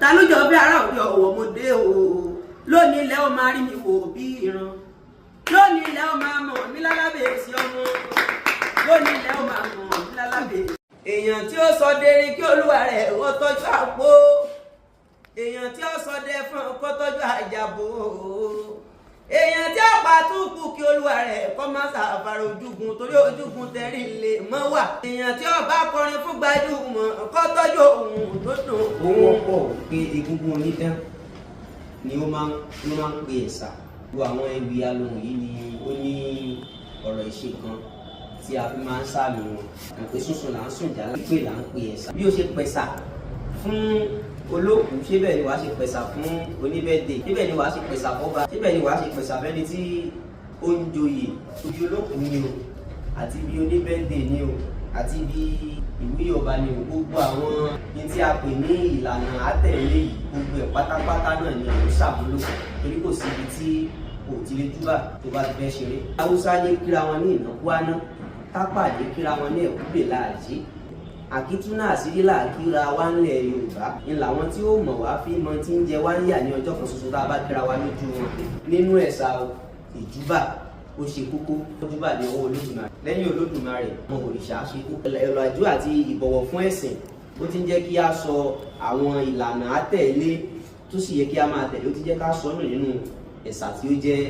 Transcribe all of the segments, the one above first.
ta ló jọ bí ara òde ọ̀wọ̀ mo dé o lónìí ilẹ̀ ó máa rí mi wò bí ìran lónìí ilẹ̀ ó máa mọ̀ mí lálábẹ̀ẹ́sì ọmọ lónìí ilẹ̀ ó máa mọ̀ mí lálábẹ̀ẹ́sì. èèyàn tí ó sọ dèrè kí olúwa rẹ̀ ó tọ́jú àpò èèyàn tí ó sọ dẹ fún kó tọ́jú àjàbò èèyàn tí ó pa túkù kí olúwa rẹ̀ kó má ṣàfàrà ojúgun torí ojúgun tẹ̀rí lè mọ́ wà èèyàn tí ó bá kọrin fún gbajúmọ̀ kó tọ́jú ohun tó dùn. òun pọ̀ pé egungun onídán ni ó máa ń pè ẹ̀sà gbogbo àwọn ewì alohùn yìí ni ó ní ọ̀rọ̀ ìṣe kan tí a fi máa ń sàmì wọn àpè sunsun là ń sùn jà pé là ń pè ẹ̀sà bí ó ṣe pẹ̀sà fún olóòkú síbẹ̀ ni wàá ṣe pẹ̀sà fún oníbẹ̀dẹ̀ síbẹ̀ ni wàá ṣe pẹ̀sà fọ́ba síbẹ̀ ni wàá ṣe pẹ̀sà fẹ́ni tí ó ń joyè bí olóòkú ni o àti bí oníbẹ̀dẹ̀ ni o àti bí ìwúyè ọba ni o gbogbo àwọn ní tí a pè ní ìlànà àtẹ̀lé yìí gbogbo ẹ̀ pátápátá náà ni àwọn ṣàmúlò torí kò sí ibi tí kò ti lè júbà tó bá ti fẹ́ ṣeré. haúsá lè kíra wọn ní ìnákúáná tápà lè kíra wọn ní ẹ̀kúbè láàjì àkítúnà àṣírí làkíra wá ńlẹ̀ yorùbá ni làwọn tí ó mọ̀ wá fi mọ tí ń jẹ wá ń yà ní ọjọ́ kan ṣoṣo tá a bá kíra wá lójú wọn nínú ẹ̀sà ìjúbà ó ṣe kókó ojúbà ní ọwọ́ olódùmarè lẹ́yìn olódùmarè àwọn òrìṣà ṣe kókó. ẹ̀rọ àjò àti ìbọ̀wọ̀ fún ẹ̀sìn ó ti ń jẹ́ kí a sọ àwọn ìlànà àtẹ̀lé tó sì yẹ kí a máa tẹ̀lé ó ti jẹ́ ká sọ nínú ẹ̀sà tí ó jẹ́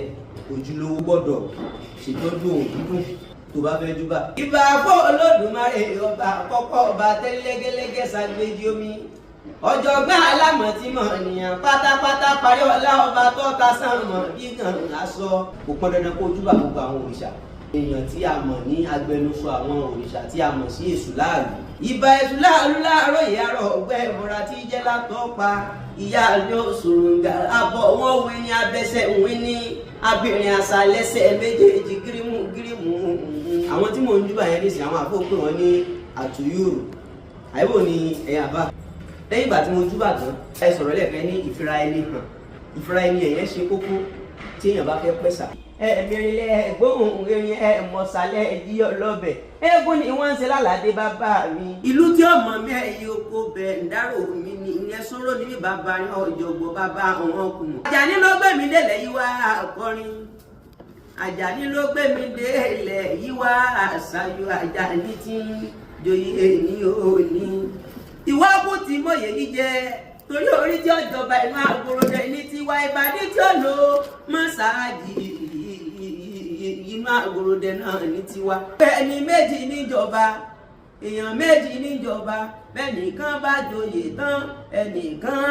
ojúlówó gbọ́dọ̀ ṣètọ́jú òun dúdú tó bá fẹ́ júbà. ìbà fún olódùmarè ọba àkọ́kọ́ ọba tẹ́lẹ́gẹ́lẹ́gẹ́ ṣàgbéjì omi ọ̀jọ̀gbọ́n alámọ̀tímọ̀ nìyàn pátápátá parí ọlá ọba tó ta sánmọ̀ gígàn aṣọ. kò pọn dandan kó júbà gbogbo àwọn òrìṣà èèyàn tí a mọ̀ ní agbẹnusọ àwọn òrìṣà tí a mọ̀ sí èṣù láàlú. ìbà èṣù láàlú láàárọ̀ ìyàrá ọ̀gbẹ́ ìmọ̀ra tí jẹ́ látọ̀ pa ìyá àlọ́ sòròǹgà abọ́ wọn wí ní abẹ́sẹ̀ wí ní abìnrin àṣà lẹ́sẹ̀ méjèèjì gírímù gírímù. àwọn tí mò ń júbà yẹn nísìnyí àwọn àfọwọ́ pé wọ́n ní àtúnyòrò àyẹ̀wò ni ẹ̀yà bá. lẹ́yìn ìgbà tí mo júbà tán ẹ sọ̀rọ̀ lẹ́ẹ̀kan ní ìfira ẹni hàn ìfira ẹni ẹ̀yẹn ṣe kókó tí èèyàn bá fẹ́ pẹ̀sà. ẹ̀ẹ̀mẹ̀rìnlẹ̀ gbóhùn erin ẹ̀ẹ̀mọ̀sálẹ̀ ẹ̀dí ọlọ́bẹ̀ eégún ni wọ́n ń ṣe lálàdé bàbá mi. ìlú tí ọmọ mi ẹ̀yìn oko bẹ̀ ń dárò mi ni ìyẹn sọ̀rọ̀ ní bàbá yẹn ọ̀jọ̀gbọ́n bàbá àwọn ọkùnrin. Àjàní ló gbé mi délẹ̀ yìí wá akọrin Àjàní ló gbé mi délẹ̀ yìí wá àṣàyò Àjàní tí ń joyè ní òní. ìwà kù tí mòye yìí jẹ torí orí tí ọjọba inú àgbòròdẹ ní tiwa ìbàdí tí ó lò mọ́sáàjì inú àgbòròdẹ náà ní tiwa. ẹni méjì níjọba èèyàn méjì níjọba bẹ́ẹ̀ nìkan bá joyè tán ẹnìkan